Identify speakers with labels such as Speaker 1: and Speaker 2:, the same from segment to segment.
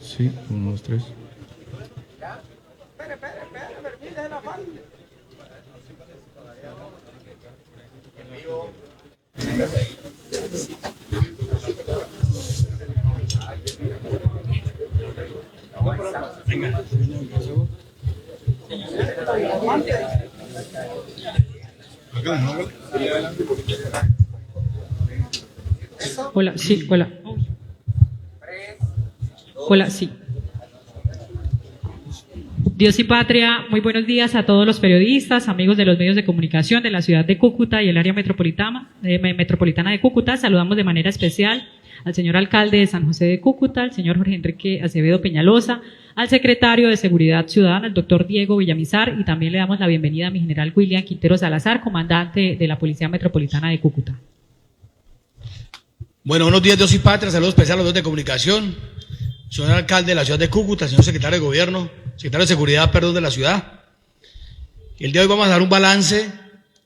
Speaker 1: Sí, uno, dos, tres.
Speaker 2: Hola, sí, hola. Hola, sí. Dios y Patria, muy buenos días a todos los periodistas, amigos de los medios de comunicación de la ciudad de Cúcuta y el área metropolitana de Cúcuta. Saludamos de manera especial al señor alcalde de San José de Cúcuta, al señor Jorge Enrique Acevedo Peñalosa, al secretario de Seguridad Ciudadana, el doctor Diego Villamizar, y también le damos la bienvenida a mi general William Quintero Salazar, comandante de la Policía Metropolitana de Cúcuta.
Speaker 3: Bueno, buenos días, Dios y Patria, saludos especiales a los medios de comunicación, señor alcalde de la ciudad de Cúcuta, señor secretario de Gobierno, secretario de Seguridad, de la ciudad. El día de hoy vamos a dar un balance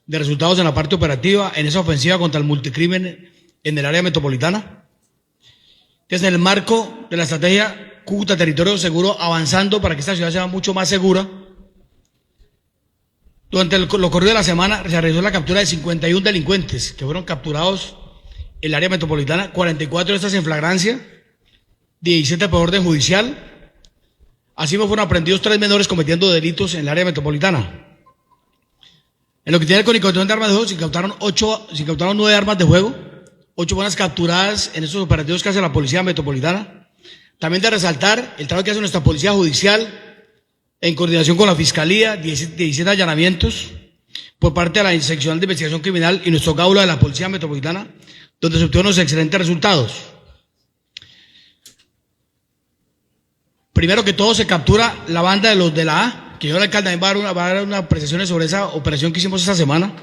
Speaker 3: de resultados en la parte operativa en esa ofensiva contra el multicrimen en el área metropolitana. Desde el marco de la estrategia Cúcuta Territorio Seguro, avanzando para que esta ciudad sea mucho más segura. Durante lo corrido de la semana se realizó la captura de 51 delincuentes que fueron capturados en el área metropolitana, 44 de estas en flagrancia, 17 por orden judicial. Así fueron aprendidos 3 menores cometiendo delitos en el área metropolitana. En lo que tiene con incautación de armas de fuego, se incautaron 9 armas de fuego, 8 buenas capturadas en estos operativos que hace la Policía Metropolitana. También de resaltar el trabajo que hace nuestra Policía Judicial en coordinación con la Fiscalía, 17 allanamientos por parte de la Seccional de Investigación Criminal y nuestro cábulo de la Policía Metropolitana, donde se obtuvieron unos excelentes resultados. Primero que todo se captura la banda de los de la A, que yo el alcalde también va a dar unas apreciaciones sobre esa operación que hicimos esta semana.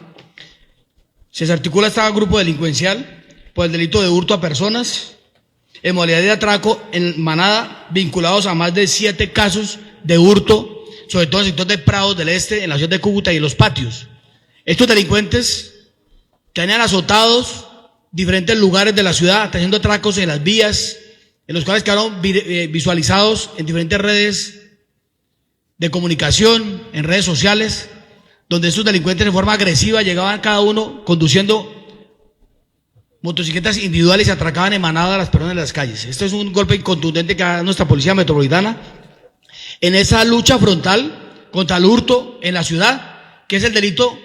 Speaker 3: Se desarticula este grupo delincuencial por el delito de hurto a personas, en modalidad de atraco en manada, vinculados a más de 7 casos de hurto, sobre todo en el sector de Prados del Este, en la ciudad de Cúcuta y en los patios. Estos delincuentes tenían azotados diferentes lugares de la ciudad, haciendo atracos en las vías, en los cuales quedaron visualizados en diferentes redes de comunicación, en redes sociales, donde estos delincuentes de forma agresiva llegaban cada uno conduciendo motocicletas individuales y atracaban en manada a las personas en las calles. Esto es un golpe contundente que da nuestra Policía Metropolitana en esa lucha frontal contra el hurto en la ciudad, que es el delito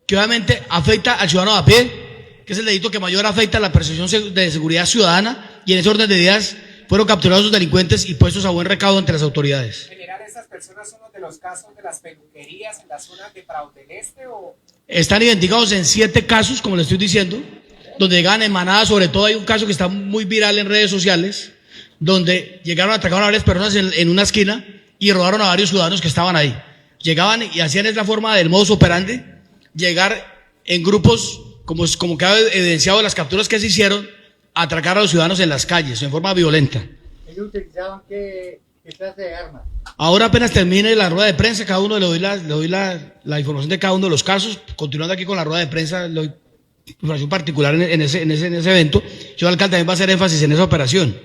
Speaker 3: que obviamente afecta al ciudadano a pie, que es el delito que mayor afecta a la percepción de seguridad ciudadana, y en ese orden de ideas fueron capturados los delincuentes y puestos a buen recaudo ante las autoridades.
Speaker 4: General, ¿estas personas son los de los casos de las peluquerías en la zona de Prados del Este o...?
Speaker 3: Están identificados en 7 casos, como les estoy diciendo, donde llegaban en manada. Sobre todo hay un caso que está muy viral en redes sociales, donde llegaron a atracar a varias personas en una esquina y robaron a varios ciudadanos que estaban ahí. Llegaban y hacían esa forma del modus operandi, llegar en grupos, como queda evidenciado de las capturas que se hicieron, a atracar a los ciudadanos en las calles, en forma violenta.
Speaker 5: ¿Ellos utilizaban qué clase de armas?
Speaker 3: Ahora apenas termine la rueda de prensa, cada uno le doy la información de cada uno de los casos. Continuando aquí con la rueda de prensa, le doy información particular en ese evento. Yo, alcalde, también va a hacer énfasis en esa operación.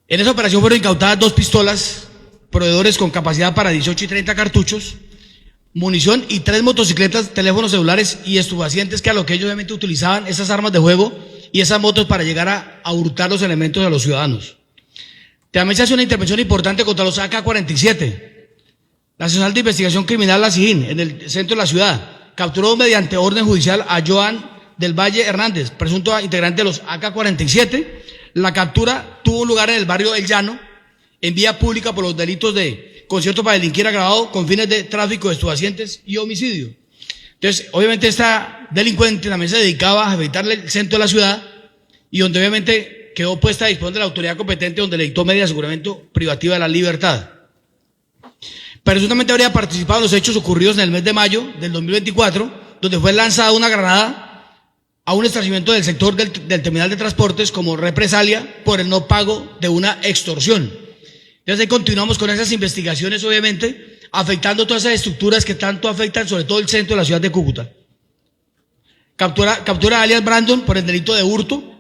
Speaker 3: En esa operación fueron incautadas 2 pistolas, proveedores con capacidad para 18 y 30 cartuchos, munición y 3 motocicletas, teléfonos celulares y estupefacientes, que a lo que ellos obviamente utilizaban esas armas de fuego y esas motos para llegar a hurtar los elementos de los ciudadanos. También se hace una intervención importante contra los AK-47. La Seccional de Investigación Criminal, la SIGIN, en el centro de la ciudad, capturó mediante orden judicial a Joan del Valle Hernández, presunto integrante de los AK-47. La captura tuvo lugar en el barrio El Llano, en vía pública, por los delitos de concierto para delinquir agravado con fines de tráfico de estupefacientes y homicidio. Entonces, obviamente esta delincuente también se dedicaba a afectarle el centro de la ciudad, y donde obviamente quedó puesta a disposición de la autoridad competente, donde le dictó medida de aseguramiento privativa de la libertad. Presuntamente habría participado en los hechos ocurridos en el mes de mayo del 2024, donde fue lanzada una granada a un establecimiento del sector del terminal de transportes como represalia por el no pago de una extorsión. Entonces ahí continuamos con esas investigaciones, obviamente, afectando todas esas estructuras que tanto afectan sobre todo el centro de la ciudad de Cúcuta. Captura a alias Brandon por el delito de hurto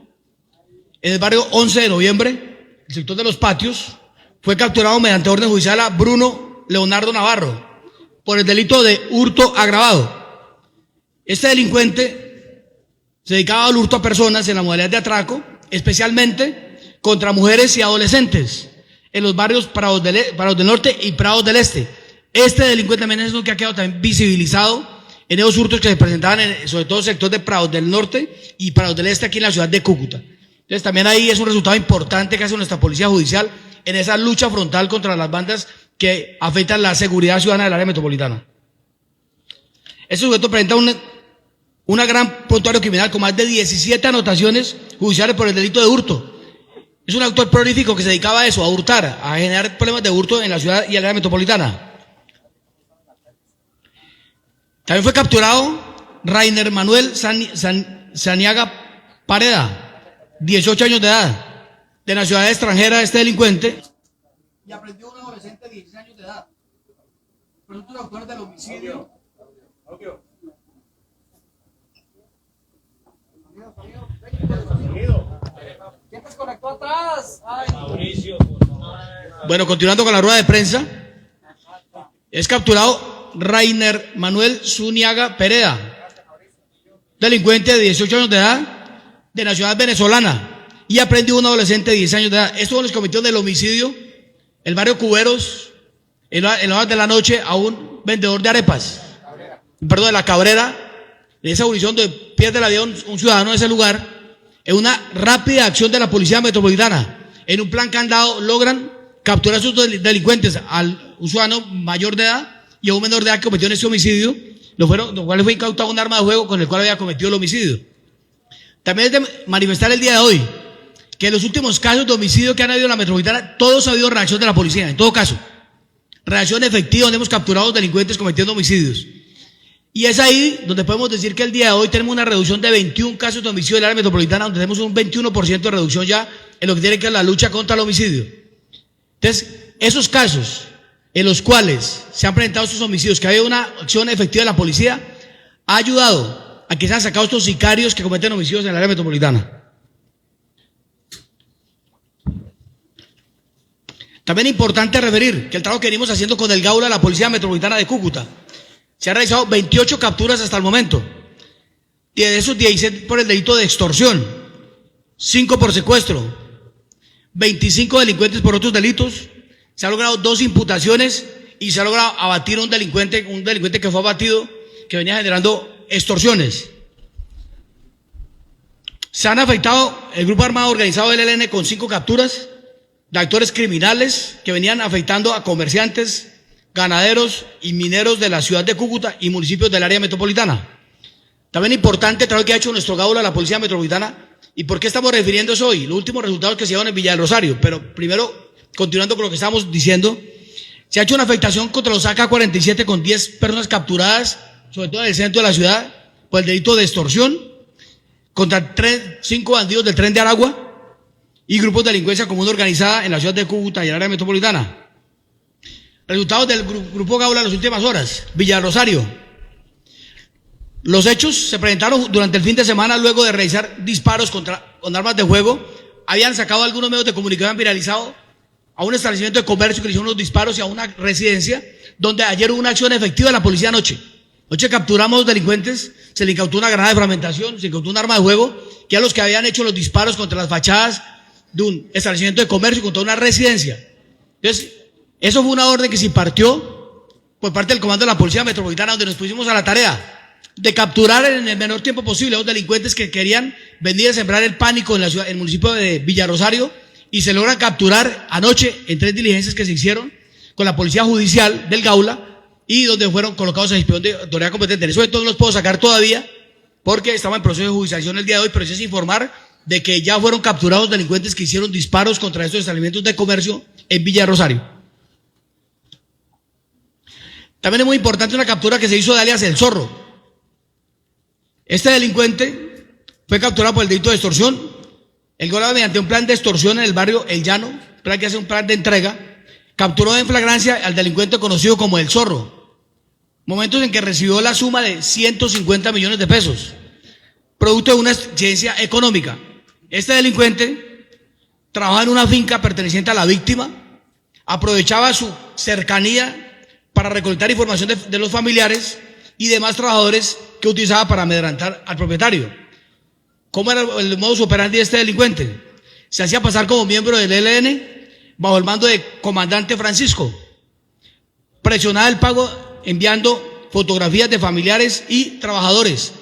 Speaker 3: en el barrio 11 de noviembre, el sector de los patios, fue capturado mediante orden judicial a Bruno Leonardo Navarro por el delito de hurto agravado. Este delincuente se dedicaba al hurto a personas en la modalidad de atraco, especialmente contra mujeres y adolescentes en los barrios Prados del Norte y Prados del Este. Este delincuente también es uno que ha quedado también visibilizado en esos hurtos que se presentaban sobre todo el sector de Prados del Norte y Prados del Este aquí en la ciudad de Cúcuta. Entonces también ahí es un resultado importante que hace nuestra policía judicial en esa lucha frontal contra las bandas que afectan la seguridad ciudadana del área metropolitana. Este sujeto presenta una gran prontuario criminal con más de 17 anotaciones judiciales por el delito de hurto. Es un autor prolífico que se dedicaba a eso, a hurtar, a generar problemas de hurto en la ciudad y el área metropolitana. También fue capturado Rainer Manuel Saniaga Pareda, 18 años de edad, de nacionalidad extranjera, este delincuente. Y aprendió un adolescente de 16 años de edad. Presuntos autores del homicidio.
Speaker 4: ¿Quién te desconectó atrás? Ay.
Speaker 3: Bueno, continuando con la rueda de prensa, es capturado Rainer Manuel Zuniaga Pereda, delincuente de 18 años de edad, de nacionalidad venezolana, y aprendió un adolescente de 10 años de edad. Estos los cometió del homicidio, el barrio Cuberos, en las horas de la noche, a un vendedor de arepas, perdón, de la Cabrera, en esa jurisdicción donde pierde la vida un ciudadano de ese lugar. En una rápida acción de la Policía Metropolitana, en un plan candado, logran capturar a sus delincuentes, al ciudadano mayor de edad y a un menor de edad que cometió en ese homicidio, lo cual fue incautado un arma de fuego con el cual había cometido el homicidio. También es de manifestar el día de hoy que en los últimos casos de homicidio que han habido en la Metropolitana, todos ha habido reacción de la policía, en todo caso. Reacción efectiva donde hemos capturado delincuentes cometiendo homicidios. Y es ahí donde podemos decir que el día de hoy tenemos una reducción de 21 casos de homicidio en el área metropolitana, donde tenemos un 21% de reducción ya en lo que tiene que ver la lucha contra el homicidio. Entonces, esos casos en los cuales se han presentado estos homicidios, que ha habido una acción efectiva de la policía, ha ayudado a que se han sacado estos sicarios que cometen homicidios en el área metropolitana. También es importante referir que el trabajo que venimos haciendo con el Gaula, la Policía Metropolitana de Cúcuta, se han realizado 28 capturas hasta el momento. Y de esos 16 por el delito de extorsión, 5 por secuestro, 25 delincuentes por otros delitos. Se han logrado 2 imputaciones y se ha logrado abatir a un delincuente que fue abatido, que venía generando extorsiones. Se han afectado el grupo armado organizado del ELN con 5 capturas de actores criminales que venían afectando a comerciantes, ganaderos y mineros de la ciudad de Cúcuta y municipios del área metropolitana. También importante el trabajo que ha hecho nuestro Gaula, la Policía Metropolitana. ¿Y por qué estamos refiriendo eso hoy? Los últimos resultados que se llevan en Villa del Rosario. Pero primero, continuando con lo que estamos diciendo, se ha hecho una afectación contra los AK-47 con 10 personas capturadas, sobre todo en el centro de la ciudad, por el delito de extorsión, contra 5 bandidos del Tren de Aragua y grupos de delincuencia común organizada en la ciudad de Cúcuta y el área metropolitana. Resultados del grupo Gaula en las últimas horas. Villa del Rosario. Los hechos se presentaron durante el fin de semana luego de realizar disparos con armas de fuego. Habían sacado algunos medios de comunicación viralizado a un establecimiento de comercio que le hicieron unos disparos y a una residencia donde ayer hubo una acción efectiva de la policía anoche. Anoche capturamos delincuentes, se le incautó una granada de fragmentación, se incautó un arma de fuego, que a los que habían hecho los disparos contra las fachadas de un establecimiento de comercio y contra una residencia. Entonces, eso fue una orden que se impartió por parte del Comando de la Policía Metropolitana, donde nos pusimos a la tarea de capturar en el menor tiempo posible a los delincuentes que querían venir a sembrar el pánico en la ciudad, en el municipio de Villa Rosario, y se logran capturar anoche en 3 diligencias que se hicieron con la Policía Judicial del Gaula y donde fueron colocados en inspección de autoridad competente. En eso entonces no los puedo sacar todavía porque estamos en proceso de judicialización el día de hoy, pero sí es informar de que ya fueron capturados delincuentes que hicieron disparos contra estos establecimientos de comercio en Villa Rosario. También es muy importante una captura que se hizo de alias El Zorro. Este delincuente fue capturado por el delito de extorsión. El Gaula, mediante un plan de extorsión en el barrio El Llano, plan que hace un plan de entrega, capturó en flagrancia al delincuente conocido como El Zorro, momentos en que recibió la suma de 150 millones de pesos, producto de una exigencia económica. Este delincuente trabajaba en una finca perteneciente a la víctima, aprovechaba su cercanía para recolectar información de los familiares y demás trabajadores que utilizaba para amedrentar al propietario. ¿Cómo era el modus operandi de este delincuente? Se hacía pasar como miembro del ELN bajo el mando de comandante Francisco. Presionaba el pago enviando fotografías de familiares y trabajadores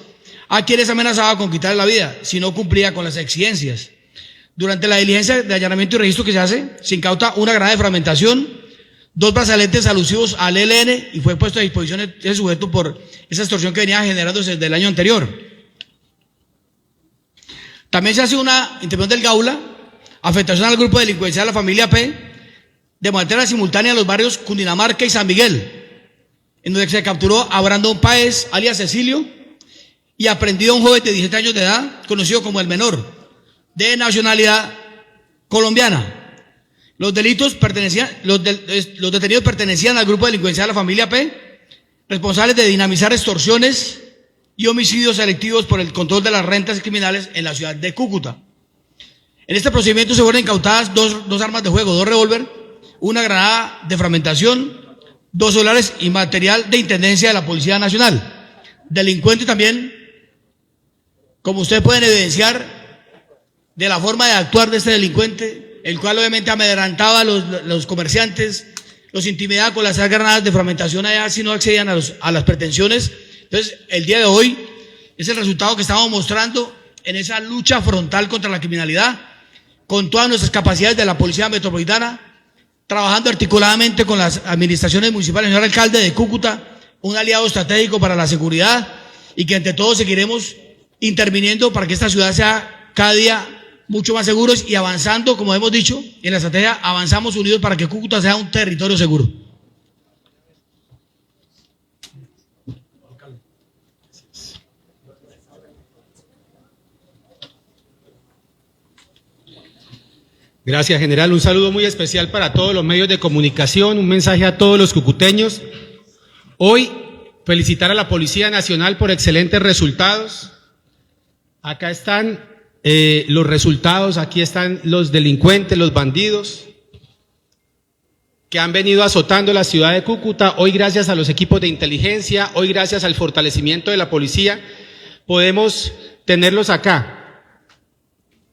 Speaker 3: a quienes amenazaba con quitarle la vida si no cumplía con las exigencias. Durante la diligencia de allanamiento y registro que se hace, se incauta una granada de fragmentación, 2 brazaletes alusivos al ELN y fue puesto a disposición de ese sujeto por esa extorsión que venía generándose desde el año anterior. También se hace una intervención del Gaula, afectación al grupo delincuencial de la familia P, de manera simultánea en los barrios Cundinamarca y San Miguel, en donde se capturó a Brandon Páez, alias Cecilio, y aprendido a un joven de 17 años de edad, conocido como el menor, de nacionalidad colombiana. Los detenidos pertenecían al grupo delincuencial de la familia P, responsables de dinamizar extorsiones y homicidios selectivos por el control de las rentas criminales en la ciudad de Cúcuta. En este procedimiento se fueron incautadas dos armas de fuego, 2 revólver, una granada de fragmentación, 2 celulares y material de intendencia de la Policía Nacional. Delincuente también, como ustedes pueden evidenciar, de la forma de actuar de este delincuente, el cual obviamente amedrentaba a los comerciantes, los intimidaba con las granadas de fragmentación allá si no accedían a las pretensiones. Entonces, el día de hoy es el resultado que estamos mostrando en esa lucha frontal contra la criminalidad, con todas nuestras capacidades de la Policía Metropolitana, trabajando articuladamente con las administraciones municipales. Señor alcalde de Cúcuta, un aliado estratégico para la seguridad, y que entre todos seguiremos interviniendo para que esta ciudad sea cada día mucho más seguros y avanzando, como hemos dicho, en la estrategia avanzamos unidos para que Cúcuta sea un territorio seguro.
Speaker 1: Gracias, general. Un saludo muy especial para todos los medios de comunicación, un mensaje a todos los cucuteños. Hoy, felicitar a la Policía Nacional por excelentes resultados. Acá están los resultados, aquí están los delincuentes, los bandidos que han venido azotando la ciudad de Cúcuta. Hoy, gracias a los equipos de inteligencia, hoy gracias al fortalecimiento de la policía, podemos tenerlos acá.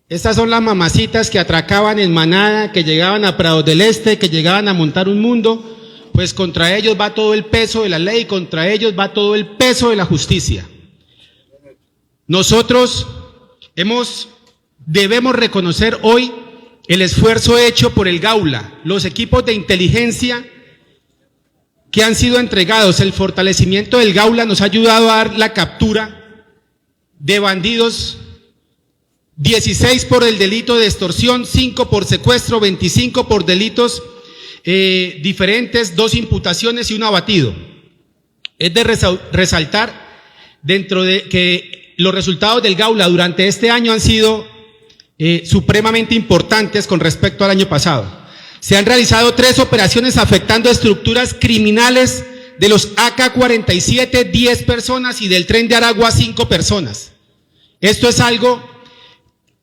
Speaker 1: Estas son las mamacitas que atracaban en manada, que llegaban a Prados del Este, que llegaban a montar un mundo. Pues contra ellos va todo el peso de la ley, contra ellos va todo el peso de la justicia. Nosotros debemos reconocer hoy el esfuerzo hecho por el Gaula, los equipos de inteligencia que han sido entregados. El fortalecimiento del Gaula nos ha ayudado a dar la captura de bandidos, 16 por el delito de extorsión, 5 por secuestro, 25 por delitos diferentes, 2 imputaciones y 1 abatido. Es de resaltar dentro de que los resultados del Gaula durante este año han sido supremamente importantes con respecto al año pasado. Se han realizado 3 operaciones afectando estructuras criminales de los AK-47, 10 personas, y del Tren de Aragua, 5 personas. Esto es algo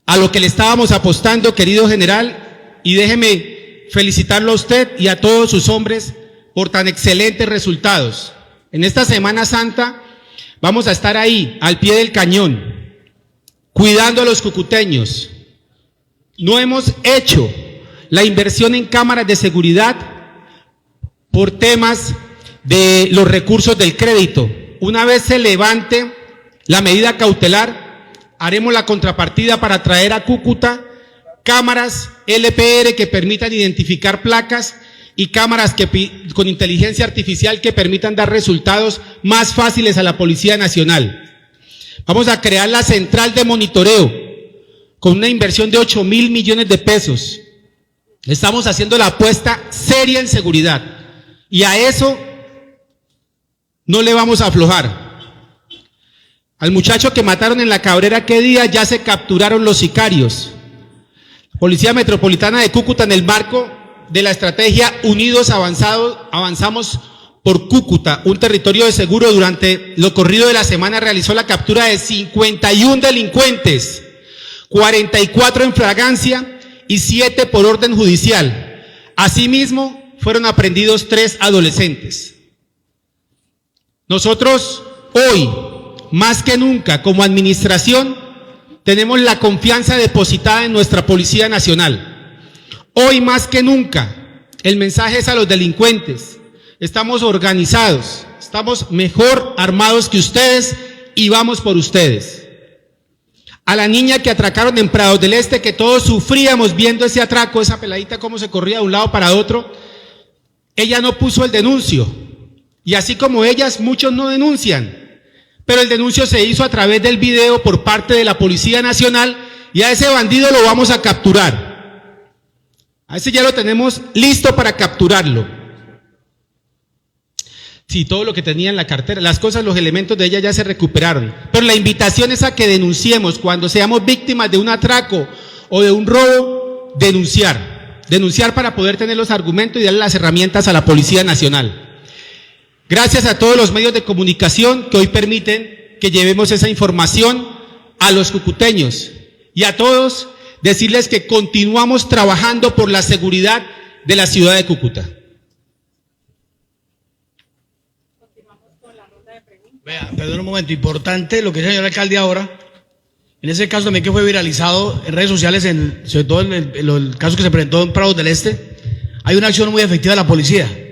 Speaker 1: a lo que le estábamos apostando, querido general, y déjeme felicitarlo a usted y a todos sus hombres por tan excelentes resultados. En esta Semana Santa vamos a estar ahí, al pie del cañón, cuidando a los cucuteños. No hemos hecho la inversión en cámaras de seguridad por temas de los recursos del crédito. Una vez se levante la medida cautelar, haremos la contrapartida para traer a Cúcuta cámaras LPR que permitan identificar placas y cámaras con inteligencia artificial que permitan dar resultados más fáciles a la Policía Nacional. Vamos a crear la central de monitoreo con una inversión de 8.000 millones de pesos. Estamos haciendo la apuesta seria en seguridad y a eso no le vamos a aflojar. Al muchacho que mataron en la Cabrera, ¿qué día? Ya se capturaron los sicarios. Policía Metropolitana de Cúcuta, en el marco de la estrategia Unidos Avanzamos por Cúcuta, un territorio de seguro, durante lo corrido de la semana realizó la captura de 51 delincuentes, 44 en flagrancia y 7 por orden judicial. Asimismo, fueron aprehendidos 3 adolescentes. Nosotros hoy, más que nunca, como administración, tenemos la confianza depositada en nuestra Policía Nacional. Hoy más que nunca, el mensaje es a los delincuentes. Estamos organizados, estamos mejor armados que ustedes y vamos por ustedes. A la niña que atracaron en Prados del Este, que todos sufríamos viendo ese atraco, esa peladita cómo se corría de un lado para otro, ella no puso el denuncio. Y así como ellas, muchos no denuncian. Pero el denuncio se hizo a través del video por parte de la Policía Nacional y a ese bandido lo vamos a capturar. A ese ya lo tenemos listo para capturarlo. Sí, todo lo que tenía en la cartera, las cosas, los elementos de ella ya se recuperaron. Pero la invitación es a que denunciemos cuando seamos víctimas de un atraco o de un robo, denunciar. Denunciar para poder tener los argumentos y darle las herramientas a la Policía Nacional. Gracias a todos los medios de comunicación que hoy permiten que llevemos esa información a los cucuteños y a todos decirles que continuamos trabajando por la seguridad de la ciudad de Cúcuta.
Speaker 3: Vea, perdón un momento, importante lo que dice el señor alcalde ahora. En ese caso también que fue viralizado en redes sociales, sobre todo en el caso que se presentó en Prados del Este, hay una acción muy efectiva de la policía.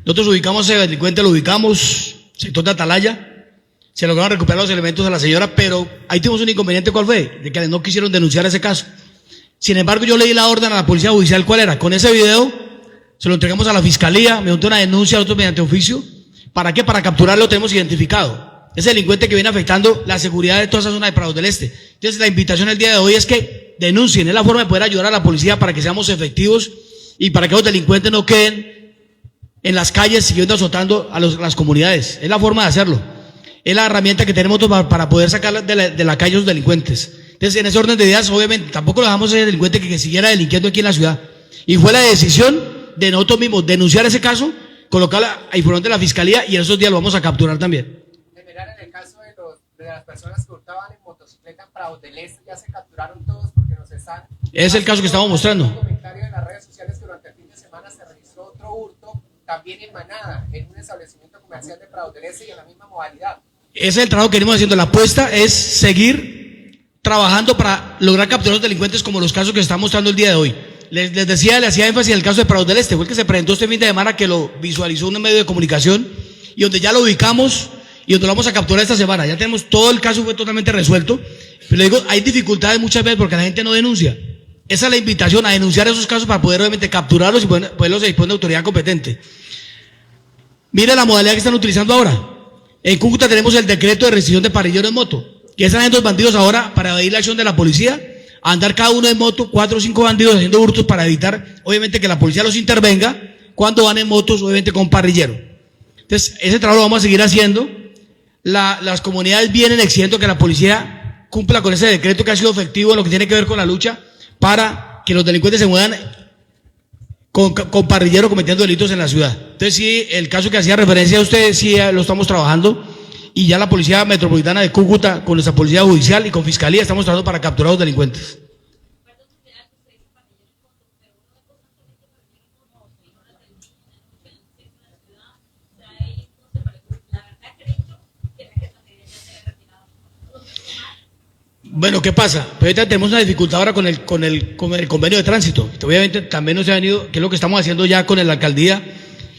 Speaker 3: Nosotros ubicamos a ese delincuente, lo ubicamos, sector de Atalaya, se lograron recuperar los elementos de la señora, pero ahí tuvimos un inconveniente. ¿Cuál fue? De que no quisieron denunciar ese caso. Sin embargo, yo le di la orden a la Policía Judicial. ¿Cuál era? Con ese video se lo entregamos a la Fiscalía, mediante una denuncia, nosotros mediante oficio. ¿Para qué? Para capturarlo tenemos identificado. Ese delincuente que viene afectando la seguridad de toda esa zona de Prados del Este. Entonces, la invitación el día de hoy es que denuncien, es la forma de poder ayudar a la policía para que seamos efectivos y para que los delincuentes no queden en las calles siguiendo azotando a las comunidades. Es la forma de hacerlo. Es la herramienta que tenemos para poder sacar de la calle a los delincuentes. Entonces, en ese orden de ideas, obviamente, tampoco lo dejamos a ese delincuente que siguiera delinquiendo aquí en la ciudad. Y fue la decisión de nosotros mismos denunciar ese caso, colocarlo a información de la Fiscalía y en esos días lo vamos a capturar también.
Speaker 4: General, en el caso de las personas que hurtaban en motocicleta en Prados del Este, ya se capturaron todos porque nos están...
Speaker 3: Es el caso que estamos mostrando.
Speaker 4: Un comentario en las redes sociales que durante el fin de semana se registró otro hurto, también en Manada, en un establecimiento comercial de Prados del Este y en la misma modalidad. Ese
Speaker 3: es el trabajo que venimos haciendo. La apuesta es seguir trabajando para lograr capturar a los delincuentes como los casos que estamos mostrando el día de hoy. Les decía, le hacía énfasis en el caso de Prados del Este, fue el que se presentó este fin de semana, que lo visualizó un medio de comunicación y donde ya lo ubicamos y donde lo vamos a capturar esta semana. Ya tenemos todo el caso, fue totalmente resuelto. Pero le digo, hay dificultades muchas veces porque la gente no denuncia. Esa es la invitación, a denunciar esos casos para poder obviamente capturarlos y poderlos disponer de autoridad competente. Mire la modalidad que están utilizando ahora. En Cúcuta tenemos el decreto de restricción de parrilleros en moto, que están haciendo los bandidos ahora para evadir la acción de la policía, a andar cada uno en moto, 4 o 5 bandidos haciendo hurtos para evitar, obviamente, que la policía los intervenga cuando van en motos, obviamente, con parrillero. Entonces, ese trabajo lo vamos a seguir haciendo. Las comunidades vienen exigiendo que la policía cumpla con ese decreto que ha sido efectivo en lo que tiene que ver con la lucha para que los delincuentes se muevan con parrillero cometiendo delitos en la ciudad. Entonces, sí, el caso que hacía referencia a ustedes, sí lo estamos trabajando, y ya la Policía Metropolitana de Cúcuta, con nuestra Policía Judicial y con Fiscalía, estamos trabajando para capturar a los delincuentes. Bueno, ¿qué pasa? Pues ahorita tenemos una dificultad ahora con el convenio de tránsito. Obviamente también nos ha venido, que es lo que estamos haciendo ya con la alcaldía.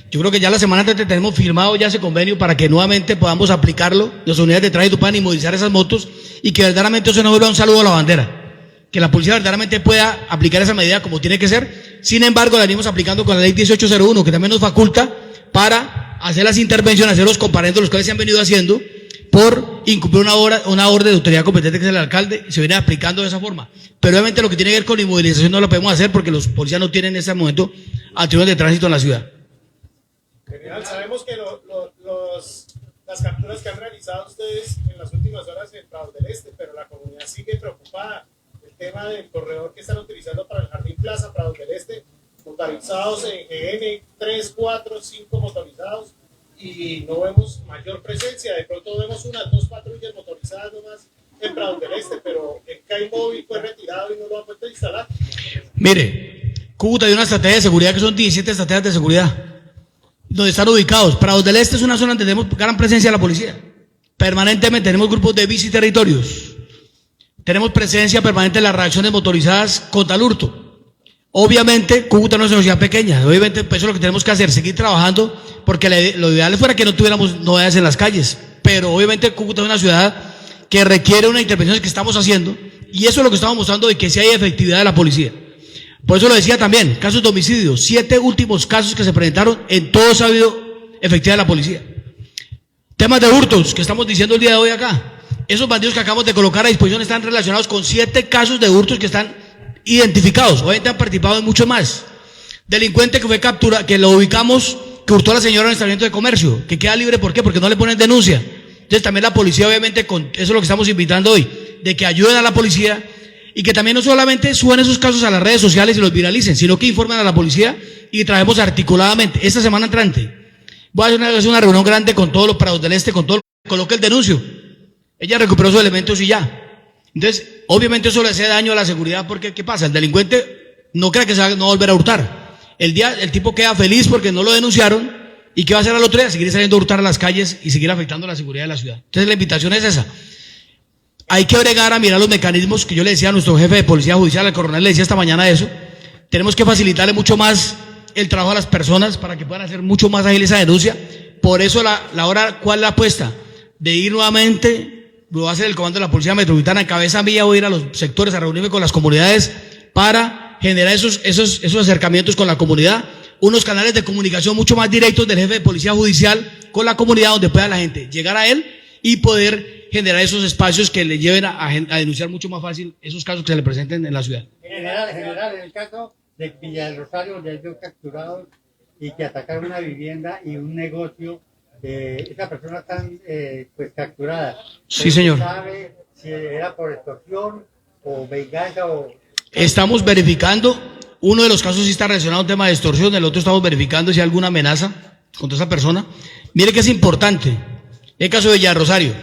Speaker 3: Yo creo que ya la semana antes tenemos firmado ya ese convenio para que nuevamente podamos aplicarlo, las unidades de tránsito puedan inmovilizar esas motos y que verdaderamente eso no vuelva un saludo a la bandera. Que la policía verdaderamente pueda aplicar esa medida como tiene que ser. Sin embargo, la venimos aplicando con la ley 1801, que también nos faculta para hacer las intervenciones, hacer los comparendos, los cuales se han venido haciendo por incumplir una orden de autoridad competente que es el alcalde, y se viene aplicando de esa forma. Pero obviamente lo que tiene que ver con inmovilización no lo podemos hacer porque los policías no tienen en ese momento acciones de tránsito en la ciudad.
Speaker 6: General, sabemos que las capturas que han realizado ustedes en las últimas horas en Prados del Este, pero la comunidad sigue preocupada. El tema del corredor que están utilizando para el Jardín Plaza, Prados del Este, motorizados en GN, 3, 4, 5 motorizados, y no vemos mayor presencia. De pronto vemos 1 o 2 patrullas motorizadas nomás en Prados del Este, pero el CAI móvil fue retirado y no lo han vuelto a instalar.
Speaker 3: Mire, Cúcuta hay una estrategia de seguridad que son 17 estrategias de seguridad, donde están ubicados. Prados del Este es una zona donde tenemos gran presencia de la policía. Permanentemente tenemos grupos de bici territorios. Tenemos presencia permanente en las reacciones motorizadas contra el hurto. Obviamente, Cúcuta no es una ciudad pequeña. Obviamente, pues eso es lo que tenemos que hacer, seguir trabajando, porque lo ideal fuera que no tuviéramos novedades en las calles. Pero obviamente Cúcuta es una ciudad que requiere una intervención que estamos haciendo, y eso es lo que estamos mostrando de que sí hay efectividad de la policía. Por eso lo decía también, casos de homicidio, 7 últimos casos que se presentaron, en todos ha habido efectividad de la policía. Temas de hurtos, que estamos diciendo el día de hoy acá. Esos bandidos que acabamos de colocar a disposición están relacionados con 7 casos de hurtos que están identificados. Obviamente han participado en mucho más. Delincuente que fue capturado, que lo ubicamos, que hurtó a la señora en el establecimiento de comercio, que queda libre, ¿por qué? Porque no le ponen denuncia. Entonces también la policía, obviamente, eso es lo que estamos invitando hoy, de que ayuden a la policía y que también no solamente suban esos casos a las redes sociales y los viralicen, sino que informen a la policía y trabajemos articuladamente. Esta semana entrante voy a hacer una reunión grande con todos los Prados del Este, con todo, coloque el denuncio. Ella recuperó sus elementos y ya. Entonces, obviamente eso le hace daño a la seguridad, porque ¿qué pasa? El delincuente no cree que se va a no volver a hurtar. El tipo queda feliz porque no lo denunciaron, y ¿qué va a hacer al otro día? Seguir saliendo a hurtar a las calles y seguir afectando la seguridad de la ciudad. Entonces la invitación es esa. Hay que bregar a mirar los mecanismos que yo le decía a nuestro jefe de policía judicial, al coronel, le decía esta mañana eso. Tenemos que facilitarle mucho más el trabajo a las personas para que puedan hacer mucho más ágil esa denuncia. Por eso la hora, ¿cuál es la apuesta? De ir nuevamente, lo va a hacer el comando de la Policía Metropolitana, en cabeza mía voy a ir a los sectores a reunirme con las comunidades para generar esos acercamientos con la comunidad, unos canales de comunicación mucho más directos del jefe de policía judicial con la comunidad, donde pueda la gente llegar a él y poder generar esos espacios que le lleven a denunciar mucho más fácil esos casos que se le presenten en la ciudad.
Speaker 5: General, en el caso de Villa del Rosario, donde hay 2 capturados y que atacaron una vivienda y un negocio, esa persona están pues capturada.
Speaker 3: Sí, señor.
Speaker 5: ¿Sabe si era por extorsión o venganza o...?
Speaker 3: Estamos verificando, uno de los casos sí está relacionado a un tema de extorsión, el otro estamos verificando si hay alguna amenaza contra esa persona. Mire que es importante, el caso de Villa del Rosario,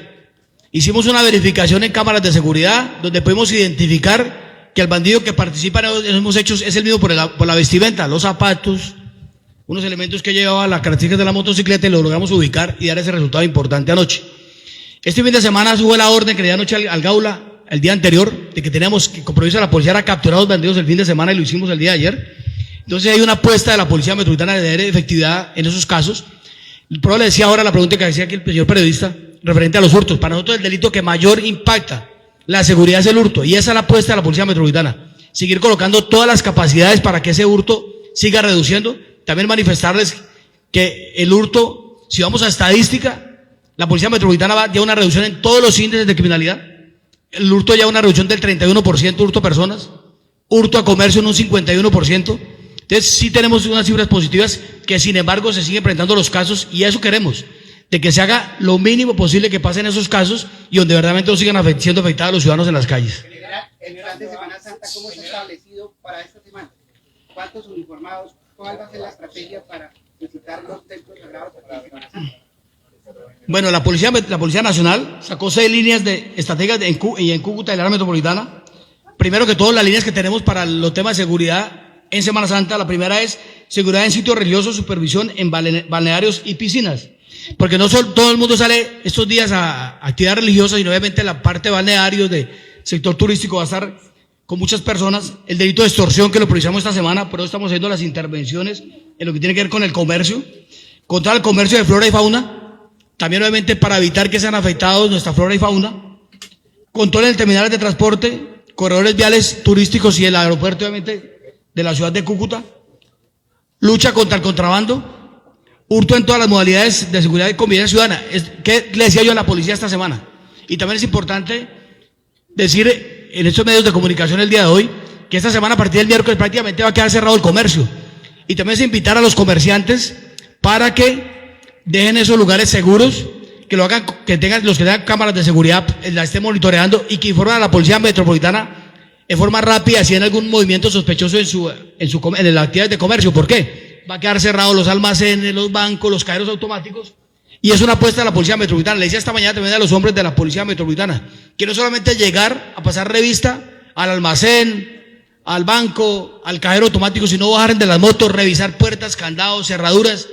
Speaker 3: hicimos una verificación en cámaras de seguridad donde podemos identificar que el bandido que participa en esos hechos es el mismo por la vestimenta, los zapatos, unos elementos que llevaba, las características de la motocicleta, y lo logramos ubicar y dar ese resultado importante anoche. Este fin de semana hubo la orden que le di anoche al Gaula, el día anterior, de que teníamos que compromiso de la policía era capturar a los bandidos el fin de semana, y lo hicimos el día de ayer. Entonces hay una apuesta de la Policía Metropolitana de tener efectividad en esos casos. Pero le decía ahora la pregunta que hacía aquí el señor periodista, referente a los hurtos. Para nosotros el delito que mayor impacta la seguridad es el hurto, y esa es la apuesta de la Policía Metropolitana. Seguir colocando todas las capacidades para que ese hurto siga reduciendo. También manifestarles que el hurto, si vamos a estadística, la Policía Metropolitana va ya una reducción en todos los índices de criminalidad. El hurto ya una reducción del 31%, hurto a personas, hurto a comercio en un 51%. Entonces sí tenemos unas cifras positivas, que sin embargo se siguen presentando los casos, y eso queremos, de que se haga lo mínimo posible que pasen esos casos y donde verdaderamente no sigan siendo afectados los ciudadanos en las calles.
Speaker 7: El plan de Semana Santa, ¿cómo está establecido para esta semana? ¿Cuántos uniformados? ¿Cuál va a ser la estrategia para visitar los templos sagrados aquí en Semana Santa?
Speaker 3: Bueno, la Policía Nacional sacó 6 líneas de estrategias en Cúcuta y la área metropolitana. Primero que todo, las líneas que tenemos para los temas de seguridad en Semana Santa. La primera es seguridad en sitios religiosos, supervisión en balnearios y piscinas. Porque no solo todo el mundo sale estos días a actividades religiosas, sino obviamente la parte de balnearios, de sector turístico, va a estar con muchas personas. El delito de extorsión, que lo precisamos esta semana, por eso estamos haciendo las intervenciones en lo que tiene que ver con el comercio, contra el comercio de flora y fauna, también obviamente para evitar que sean afectados nuestra flora y fauna, control en terminales de transporte, corredores viales turísticos y el aeropuerto obviamente de la ciudad de Cúcuta, lucha contra el contrabando, hurto en todas las modalidades de seguridad y convivencia ciudadana. ¿Qué le decía yo a la policía esta semana? Y también es importante decir en estos medios de comunicación el día de hoy, que esta semana a partir del miércoles prácticamente va a quedar cerrado el comercio. Y también es invitar a los comerciantes para que dejen esos lugares seguros, que lo hagan, que tengan, los que tengan cámaras de seguridad, la estén monitoreando y que informen a la Policía Metropolitana en forma rápida si hay algún movimiento sospechoso en las actividades de comercio. ¿Por qué? Va a quedar cerrados los almacenes, los bancos, los cajeros automáticos, y es una apuesta de la Policía Metropolitana. Le decía esta mañana también a los hombres de la Policía Metropolitana, que no solamente llegar a pasar revista al almacén, al banco, al cajero automático, si no bajar de las motos, revisar puertas, candados, cerraduras,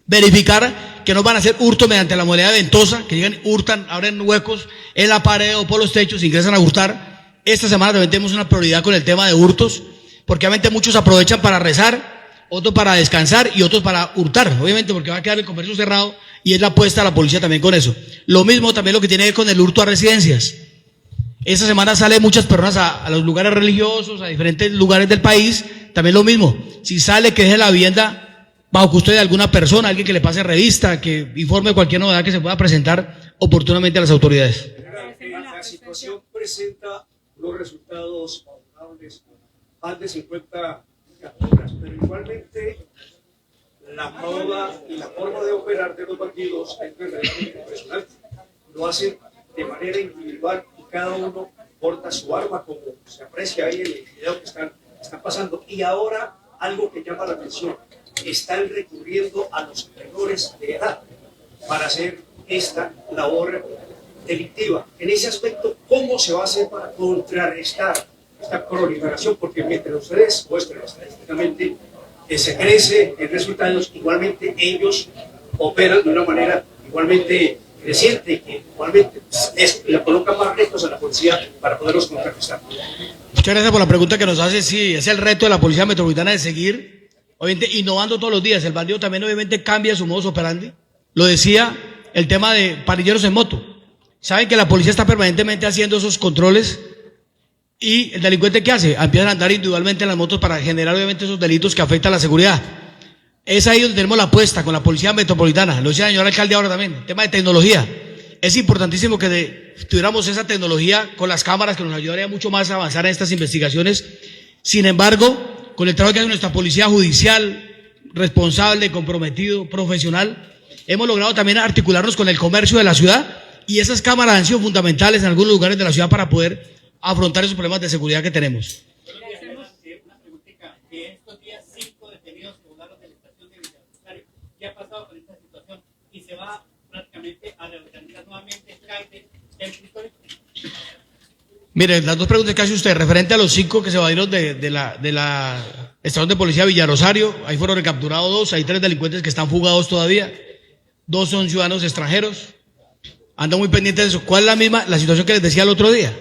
Speaker 3: verificar que no van a hacer hurto mediante la modalidad ventosa, que llegan, hurtan, abren huecos en la pared o por los techos, ingresan a hurtar. Esta semana también tenemos una prioridad con el tema de hurtos, porque obviamente muchos aprovechan para rezar, otros para descansar y otros para hurtar, obviamente porque va a quedar el comercio cerrado y es la apuesta de la policía también con eso. Lo mismo también lo que tiene que ver con el hurto a residencias. Esta semana salen muchas personas a los lugares religiosos, a diferentes lugares del país, también lo mismo. Si sale, que deje la vivienda bajo custodia de alguna persona, alguien que le pase revista, que informe cualquier novedad que se pueda presentar oportunamente a las autoridades.
Speaker 8: La situación presenta los resultados favorables, más de 50 capturas, pero igualmente la moda y la forma de operar de los bandidos es verdaderamente impresionante. Lo hacen de manera individual y cada uno porta su arma, como se aprecia ahí en el video que están pasando. Y ahora algo que llama la atención, están recurriendo a los menores de edad para hacer esta labor delictiva. En ese aspecto, ¿cómo se va a hacer para contrarrestar esta proliferación? Porque mientras ustedes muestran estadísticamente que se crece en resultados, igualmente ellos operan de una manera igualmente creciente, que igualmente le coloca más retos a la policía para poderlos contrarrestar.
Speaker 3: Muchas gracias por la pregunta que nos hace. Sí, es el reto de la Policía Metropolitana de seguir, obviamente, innovando todos los días. El bandido también obviamente cambia su modus operandi. Lo decía el tema de pandilleros en moto. Saben que la policía está permanentemente haciendo esos controles y el delincuente ¿qué hace? Empiezan a andar individualmente en las motos para generar obviamente esos delitos que afectan a la seguridad. Es ahí donde tenemos la apuesta con la Policía Metropolitana. Lo decía el señor alcalde ahora también, el tema de tecnología. Es importantísimo que tuviéramos esa tecnología con las cámaras que nos ayudaría mucho más a avanzar en estas investigaciones. Sin embargo, con el trabajo que hace nuestra policía judicial, responsable, comprometido, profesional, hemos logrado también articularnos con el comercio de la ciudad y esas cámaras han sido fundamentales en algunos lugares de la ciudad para poder afrontar esos problemas de seguridad que tenemos.
Speaker 9: Una preguntita, que estos días 5 detenidos que volaron de la estación de Villarosario, ¿qué ha pasado con esta situación? Y se va prácticamente a reorganizar nuevamente el CAIDE del histórico.
Speaker 3: Mire, las dos preguntas que hace usted, referente a los 5 que se evadieron de la estación de policía Villarosario, ahí fueron recapturados 2, hay 3 delincuentes que están fugados todavía, 2 son ciudadanos extranjeros, andan muy pendientes de eso. ¿Cuál es la situación que les decía el otro día?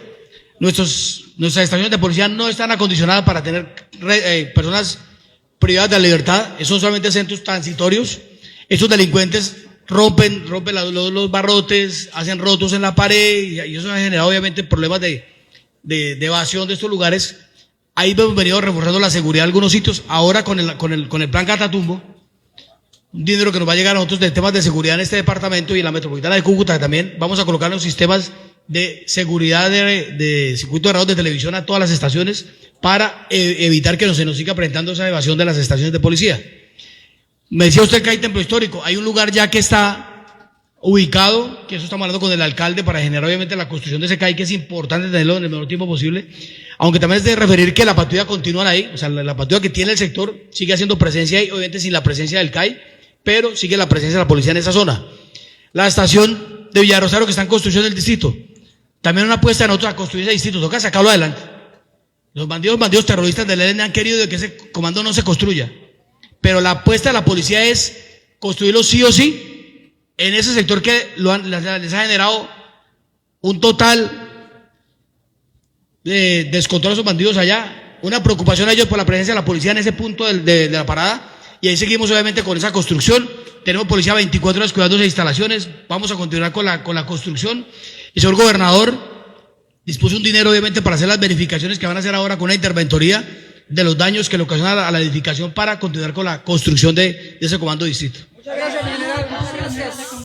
Speaker 3: Nuestras estaciones de policía no están acondicionadas para tener personas privadas de la libertad, son solamente centros transitorios. Estos delincuentes rompen los barrotes, hacen rotos en la pared y eso ha generado obviamente problemas de evasión de estos lugares. Ahí hemos venido reforzando la seguridad de algunos sitios. Ahora con el plan Catatumbo, un dinero que nos va a llegar a nosotros de temas de seguridad en este departamento y en la metropolitana de Cúcuta también, vamos a colocar los sistemas de seguridad de circuito de radios de televisión a todas las estaciones para evitar que se nos siga presentando esa evasión de las estaciones de policía. Me decía usted que hay templo histórico, hay un lugar ya que está ubicado, que eso estamos hablando con el alcalde para generar obviamente la construcción de ese CAI, que es importante tenerlo en el menor tiempo posible, aunque también es de referir que la patrulla continúa ahí, o sea, la patrulla que tiene el sector sigue haciendo presencia ahí, obviamente sin la presencia del CAI, pero sigue la presencia de la policía en esa zona. La estación de Villarosario que está en construcción del distrito, también una apuesta en nosotros a construir ese distrito, toca sacarlo adelante. Los bandidos terroristas del ELN han querido de que ese comando no se construya, pero la apuesta de la policía es construirlo sí o sí en ese sector que les ha generado un total de descontrol a esos bandidos allá, una preocupación a ellos por la presencia de la policía en ese punto de la parada, y ahí seguimos obviamente con esa construcción. Tenemos policía 24 horas cuidando esas instalaciones, vamos a continuar con la construcción. El señor gobernador dispuso un dinero obviamente para hacer las verificaciones que van a hacer ahora con una interventoría de los daños que le ocasionan a la edificación para continuar con la construcción de ese comando distrito.
Speaker 7: Muchas gracias, general.